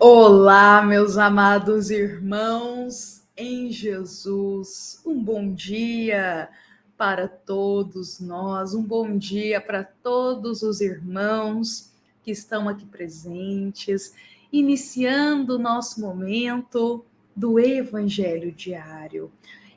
Olá, meus amados irmãos em Jesus. Um bom dia para todos nós, um bom dia para todos os irmãos que estão aqui presentes, iniciando o nosso momento do Evangelho Diário.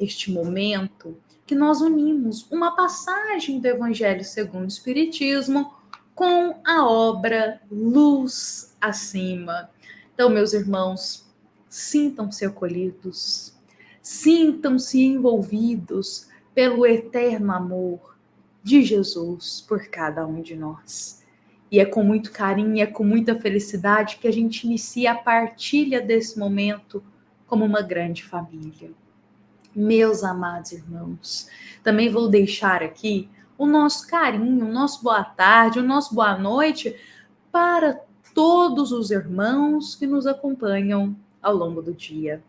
Este momento que nós unimos uma passagem do Evangelho segundo o Espiritismo com a obra Luz Acima. Então, meus irmãos, sintam-se acolhidos, sintam-se envolvidos pelo eterno amor de Jesus por cada um de nós. E é com muito carinho, é com muita felicidade que a gente inicia a partilha desse momento como uma grande família. Meus amados irmãos, também vou deixar aqui o nosso carinho, o nosso boa tarde, o nosso boa noite para todos os irmãos que nos acompanham ao longo do dia.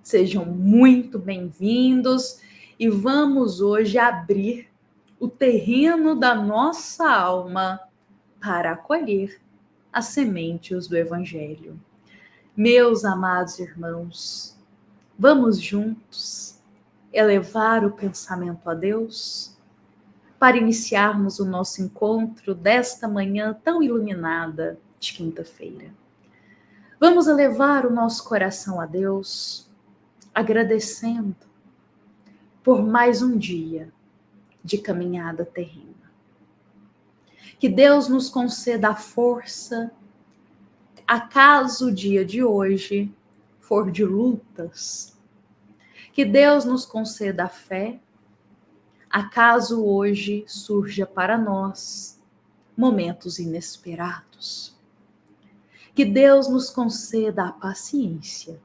Sejam muito bem-vindos e vamos hoje abrir o terreno da nossa alma para acolher as sementes do Evangelho. Meus amados irmãos, vamos juntos elevar o pensamento a Deus para iniciarmos o nosso encontro desta manhã tão iluminada de quinta-feira. Vamos elevar o nosso coração a Deus, agradecendo por mais um dia de caminhada terrena. Que Deus nos conceda a força, acaso o dia de hoje for de lutas. Que Deus nos conceda a fé, acaso hoje surja para nós momentos inesperados. Que Deus nos conceda a paciência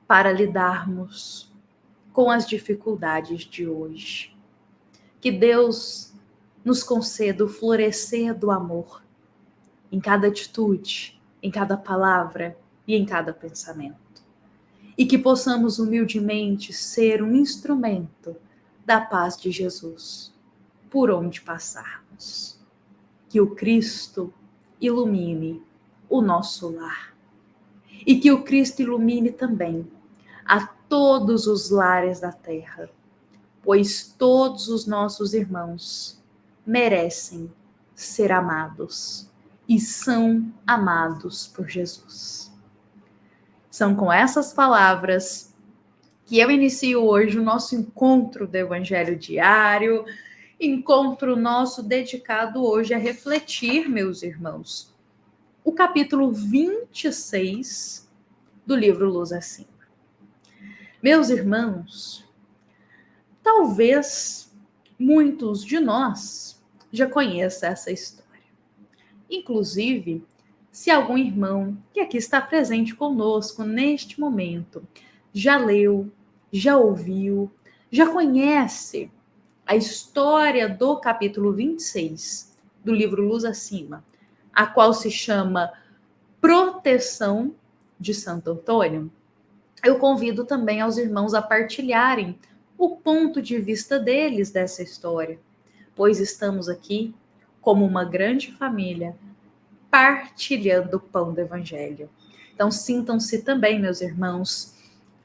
para lidarmos com as dificuldades de hoje. Que Deus nos conceda o florescer do amor em cada atitude, em cada palavra e em cada pensamento. E que possamos humildemente ser um instrumento da paz de Jesus por onde passarmos. Que o Cristo ilumine o nosso lar. E que o Cristo ilumine também a todos os lares da terra, pois todos os nossos irmãos merecem ser amados e são amados por Jesus. São com essas palavras que eu inicio hoje o nosso encontro do Evangelho Diário, encontro nosso dedicado hoje a refletir, meus irmãos, o capítulo 26 do livro Luz Acima. Meus irmãos, talvez muitos de nós já conheçam essa história. Inclusive, se algum irmão que aqui está presente conosco neste momento já leu, já ouviu, já conhece a história do capítulo 26 do livro Luz Acima, a qual se chama Proteção de Santo Antônio, eu convido também aos irmãos a partilharem o ponto de vista deles dessa história, pois estamos aqui como uma grande família, partilhando o pão do Evangelho. Então, sintam-se também, meus irmãos,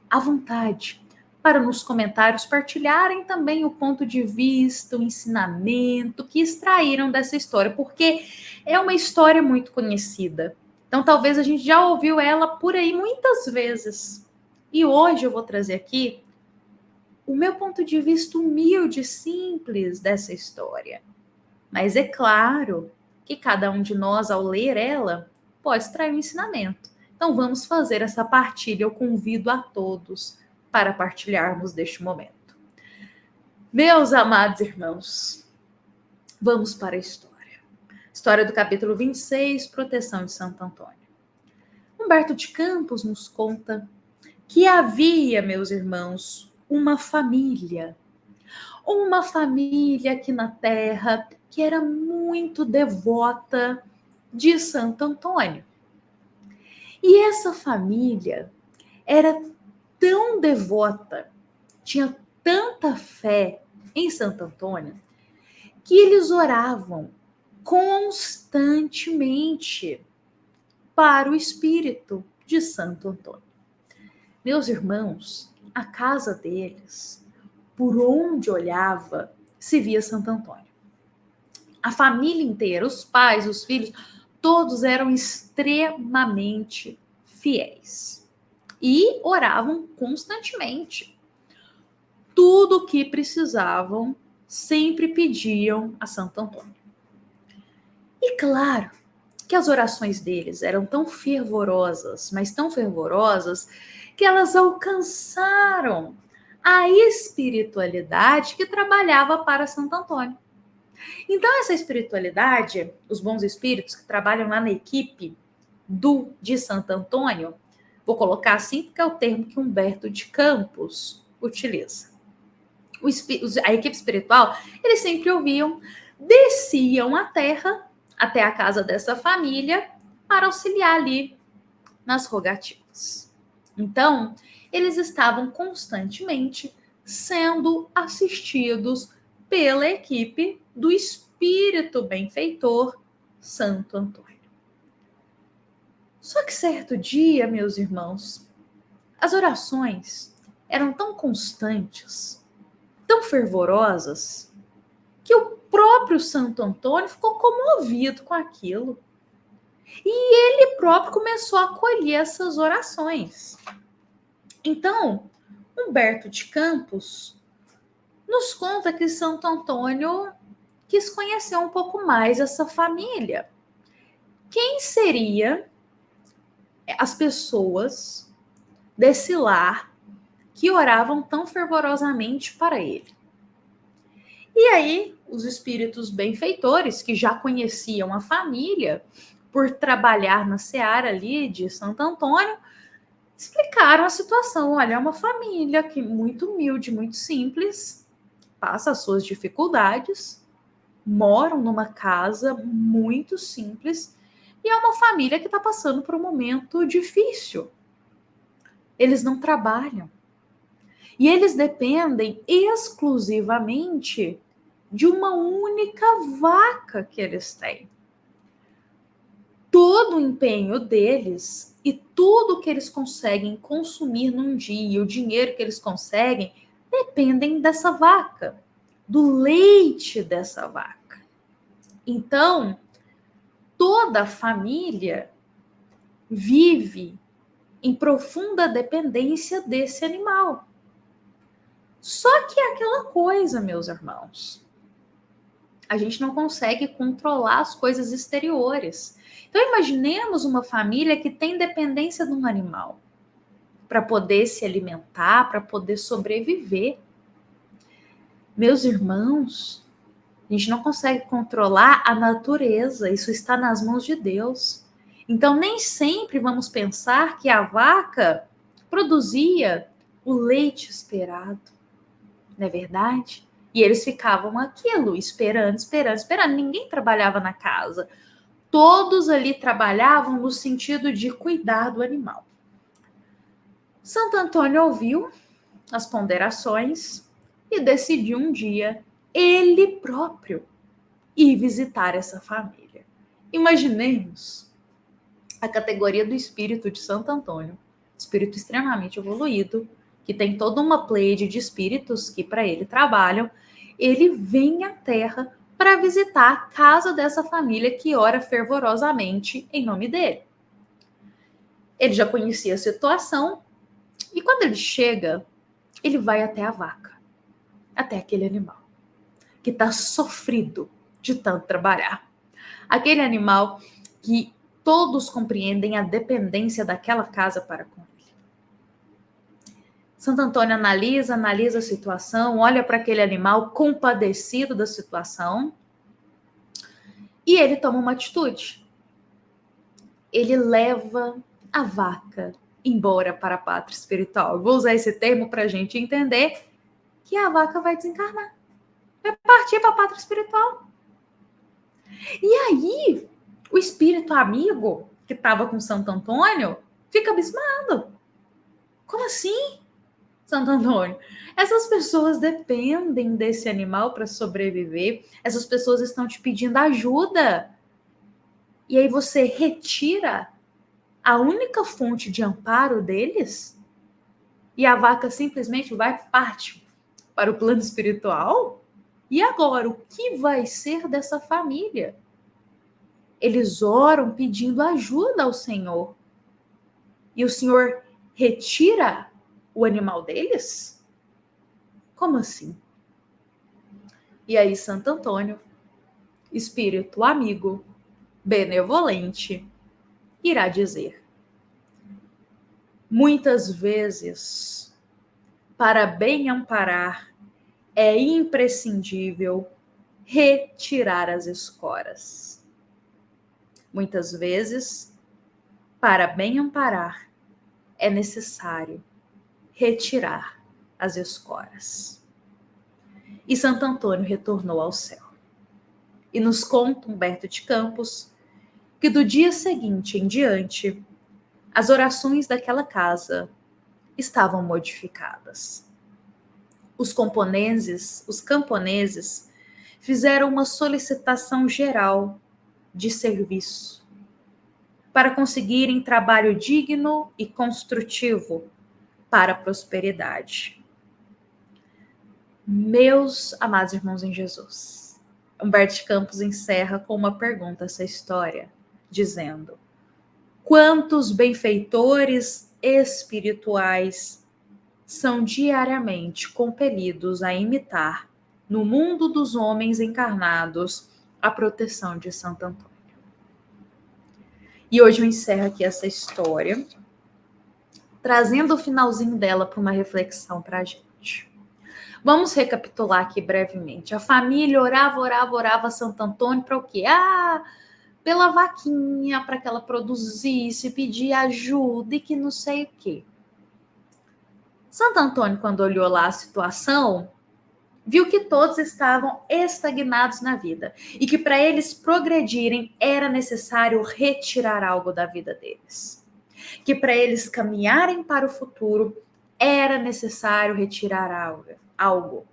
à vontade para nos comentários partilharem também o ponto de vista, o ensinamento que extraíram dessa história, porque é uma história muito conhecida. Então, talvez a gente já ouviu ela por aí muitas vezes. E hoje eu vou trazer aqui o meu ponto de vista humilde e simples dessa história. Mas é claro que cada um de nós, ao ler ela, pode extrair um ensinamento. Então vamos fazer essa partilha. Eu convido a todos para partilharmos deste momento. Meus amados irmãos, vamos para a história. História do capítulo 26, Proteção de Santo Antônio. Humberto de Campos nos conta que havia, meus irmãos, uma família aqui na Terra que era muito devota de Santo Antônio. E essa família era tão devota, tinha tanta fé em Santo Antônio, que eles oravam constantemente para o espírito de Santo Antônio. Meus irmãos, a casa deles, por onde olhava, se via Santo Antônio. A família inteira, os pais, os filhos, todos eram extremamente fiéis e oravam constantemente. Tudo o que precisavam, sempre pediam a Santo Antônio. E claro que as orações deles eram tão fervorosas, mas tão fervorosas, que elas alcançaram a espiritualidade que trabalhava para Santo Antônio. Então, essa espiritualidade, os bons espíritos que trabalham lá na equipe de Santo Antônio, vou colocar assim porque é o termo que Humberto de Campos utiliza. A equipe espiritual, eles sempre ouviam, desciam a terra até a casa dessa família para auxiliar ali nas rogativas. Então, eles estavam constantemente sendo assistidos pela equipe do espírito benfeitor Santo Antônio. Só que certo dia, meus irmãos, as orações eram tão constantes, tão fervorosas, que o próprio Santo Antônio ficou comovido com aquilo. E ele próprio começou a acolher essas orações. Então, Humberto de Campos nos conta que Santo Antônio quis conhecer um pouco mais essa família. Quem seria as pessoas desse lar que oravam tão fervorosamente para ele? E aí, os espíritos benfeitores, que já conheciam a família, por trabalhar na seara ali de Santo Antônio, explicaram a situação. Olha, é uma família que muito humilde, muito simples, passa as suas dificuldades, moram numa casa muito simples e é uma família que está passando por um momento difícil. Eles não trabalham e eles dependem exclusivamente de uma única vaca que eles têm. Todo o empenho deles e tudo que eles conseguem consumir num dia, o dinheiro que eles conseguem, dependem dessa vaca, do leite dessa vaca. Então, toda a família vive em profunda dependência desse animal. Só que é aquela coisa, meus irmãos, a gente não consegue controlar as coisas exteriores. Então, imaginemos uma família que tem dependência de um animal para poder se alimentar, para poder sobreviver. Meus irmãos, a gente não consegue controlar a natureza, isso está nas mãos de Deus. Então, nem sempre vamos pensar que a vaca produzia o leite esperado, não é verdade? E eles ficavam aquilo, esperando. Ninguém trabalhava na casa. Todos ali trabalhavam no sentido de cuidar do animal. Santo Antônio ouviu as ponderações e decidiu um dia, ele próprio, ir visitar essa família. Imaginemos a categoria do espírito de Santo Antônio, espírito extremamente evoluído, que tem toda uma pleiade de espíritos que para ele trabalham. Ele vem à Terra para visitar a casa dessa família que ora fervorosamente em nome dele. Ele já conhecia a situação e quando ele chega, ele vai até a vaca, até aquele animal que está sofrido de tanto trabalhar. Aquele animal que todos compreendem a dependência daquela casa para com ele. Santo Antônio analisa a situação, olha para aquele animal compadecido da situação e ele toma uma atitude. Ele leva a vaca embora para a pátria espiritual. Eu vou usar esse termo para a gente entender que a vaca vai desencarnar, vai partir para a pátria espiritual. E aí, o espírito amigo que estava com Santo Antônio fica abismado. Como assim, Santo Antônio? Essas pessoas dependem desse animal para sobreviver. Essas pessoas estão te pedindo ajuda. E aí você retira a única fonte de amparo deles? E a vaca simplesmente parte para o plano espiritual? E agora, o que vai ser dessa família? Eles oram pedindo ajuda ao Senhor. E o Senhor retira o animal deles? Como assim? E aí, Santo Antônio, espírito amigo, benevolente, irá dizer: muitas vezes, para bem amparar, é imprescindível retirar as escoras. Muitas vezes, para bem amparar, é necessário retirar as escoras. E Santo Antônio retornou ao céu. E nos conta Humberto de Campos que do dia seguinte em diante, as orações daquela casa estavam modificadas. Os camponeses fizeram uma solicitação geral de serviço para conseguirem trabalho digno e construtivo para a prosperidade. Meus amados irmãos em Jesus, Humberto de Campos encerra com uma pergunta essa história, dizendo: quantos benfeitores espirituais são diariamente compelidos a imitar, no mundo dos homens encarnados, a proteção de Santo Antônio? E hoje eu encerro aqui essa história, trazendo o finalzinho dela para uma reflexão para a gente. Vamos recapitular aqui brevemente. A família orava Santo Antônio para o quê? Pela vaquinha, para que ela produzisse, pedia ajuda e que não sei o quê. Santo Antônio, quando olhou lá a situação, viu que todos estavam estagnados na vida e que para eles progredirem era necessário retirar algo da vida deles. Que para eles caminharem para o futuro era necessário retirar algo.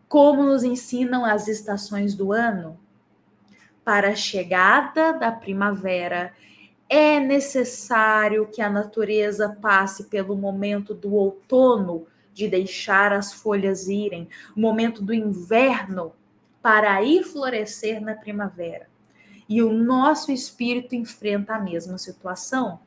Como nos ensinam as estações do ano, para a chegada da primavera é necessário que a natureza passe pelo momento do outono, de deixar as folhas irem, o momento do inverno, para ir florescer na primavera. E o nosso espírito enfrenta a mesma situação,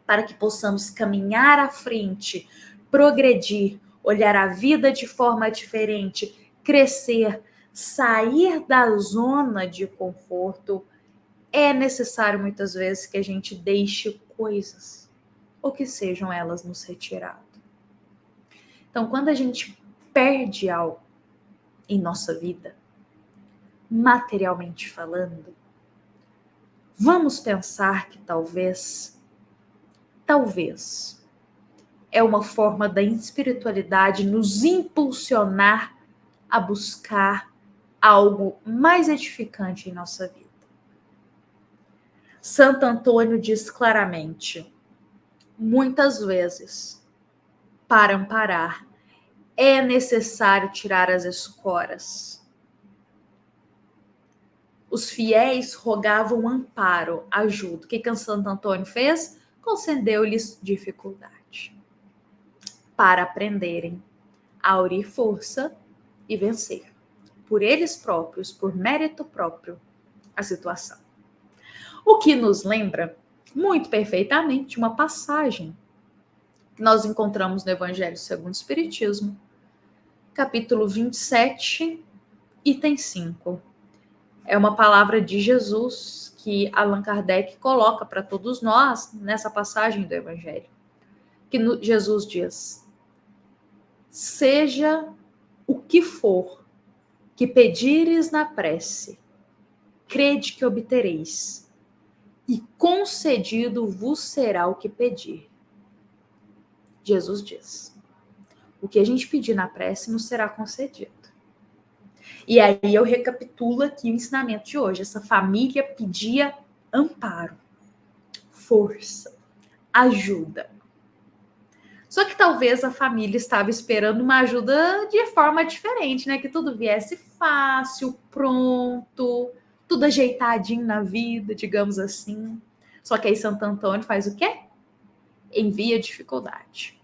para que possamos caminhar à frente, progredir, olhar a vida de forma diferente, crescer, sair da zona de conforto. É necessário muitas vezes que a gente deixe coisas, ou que sejam elas nos retiradas. Então, quando a gente perde algo em nossa vida, materialmente falando, vamos pensar que talvez, é uma forma da espiritualidade nos impulsionar a buscar algo mais edificante em nossa vida. Santo Antônio diz claramente: muitas vezes, para amparar, é necessário tirar as escoras. Os fiéis rogavam amparo, ajuda. O que Santo Antônio fez? Concedeu-lhes dificuldade, para aprenderem a unir força e vencer, por eles próprios, por mérito próprio, a situação. O que nos lembra muito perfeitamente uma passagem que nós encontramos no Evangelho segundo o Espiritismo, capítulo 27, item 5. É uma palavra de Jesus que Allan Kardec coloca para todos nós nessa passagem do Evangelho. Que Jesus diz: seja o que for que pedires na prece, crede que obtereis, e concedido vos será o que pedir. Jesus diz: o que a gente pedir na prece nos será concedido. E aí eu recapitulo aqui o ensinamento de hoje. Essa família pedia amparo, força, ajuda. Só que talvez a família estava esperando uma ajuda de forma diferente, né? Que tudo viesse fácil, pronto, tudo ajeitadinho na vida, digamos assim. Só que aí Santo Antônio faz o quê? Envia dificuldade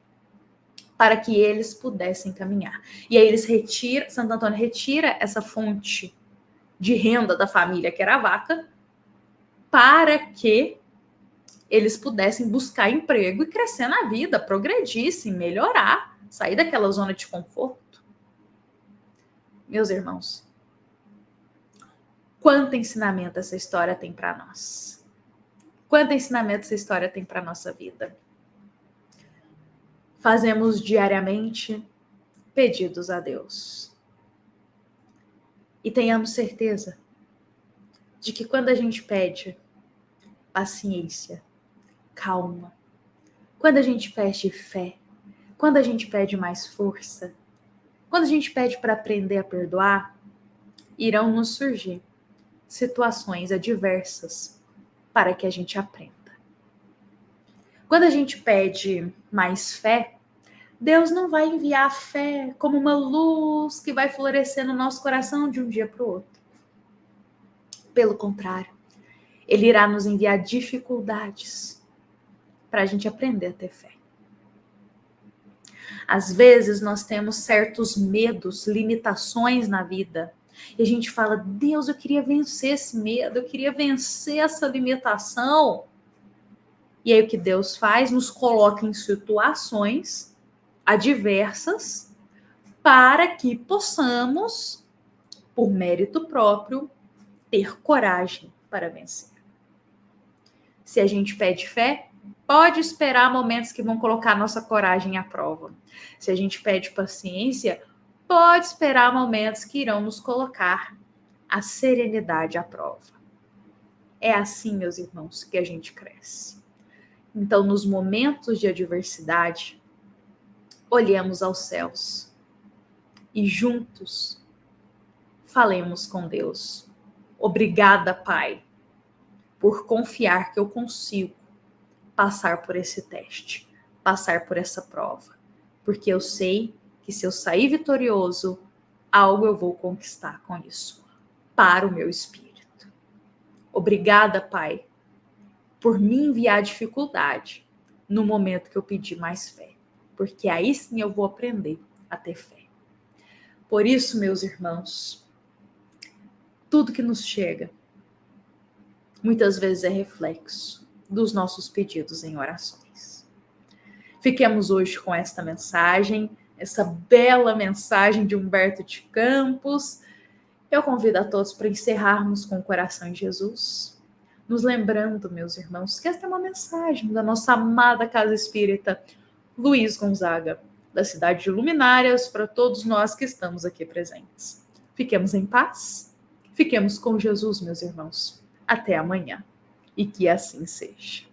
para que eles pudessem caminhar. E aí Santo Antônio retira essa fonte de renda da família, que era a vaca, para que eles pudessem buscar emprego e crescer na vida, progredissem, melhorar, sair daquela zona de conforto. Meus irmãos, quanto ensinamento essa história tem para nós? Quanto ensinamento essa história tem para nossa vida? Fazemos diariamente pedidos a Deus. E tenhamos certeza de que quando a gente pede paciência, calma, quando a gente pede fé, quando a gente pede mais força, quando a gente pede para aprender a perdoar, irão nos surgir situações adversas para que a gente aprenda. Quando a gente pede mais fé, Deus não vai enviar a fé como uma luz que vai florescer no nosso coração de um dia para o outro. Pelo contrário, Ele irá nos enviar dificuldades para a gente aprender a ter fé. Às vezes nós temos certos medos, limitações na vida. E a gente fala, Deus, eu queria vencer esse medo, eu queria vencer essa limitação. E aí o que Deus faz? Nos coloca em situações adversas para que possamos, por mérito próprio, ter coragem para vencer. Se a gente pede fé, pode esperar momentos que vão colocar nossa coragem à prova. Se a gente pede paciência, pode esperar momentos que irão nos colocar a serenidade à prova. É assim, meus irmãos, que a gente cresce. Então, nos momentos de adversidade, olhemos aos céus e juntos falemos com Deus. Obrigada, Pai, por confiar que eu consigo passar por esse teste, passar por essa prova, porque eu sei que se eu sair vitorioso, algo eu vou conquistar com isso, para o meu espírito. Obrigada, Pai, por me enviar dificuldade no momento que eu pedi mais fé, porque aí sim eu vou aprender a ter fé. Por isso, meus irmãos, tudo que nos chega, muitas vezes é reflexo dos nossos pedidos em orações. Fiquemos hoje com esta mensagem, essa bela mensagem de Humberto de Campos. Eu convido a todos para encerrarmos com o coração em Jesus, nos lembrando, meus irmãos, que esta é uma mensagem da nossa amada Casa Espírita Luiz Gonzaga, da cidade de Luminárias, para todos nós que estamos aqui presentes. Fiquemos em paz, fiquemos com Jesus, meus irmãos. Até amanhã. E que assim seja.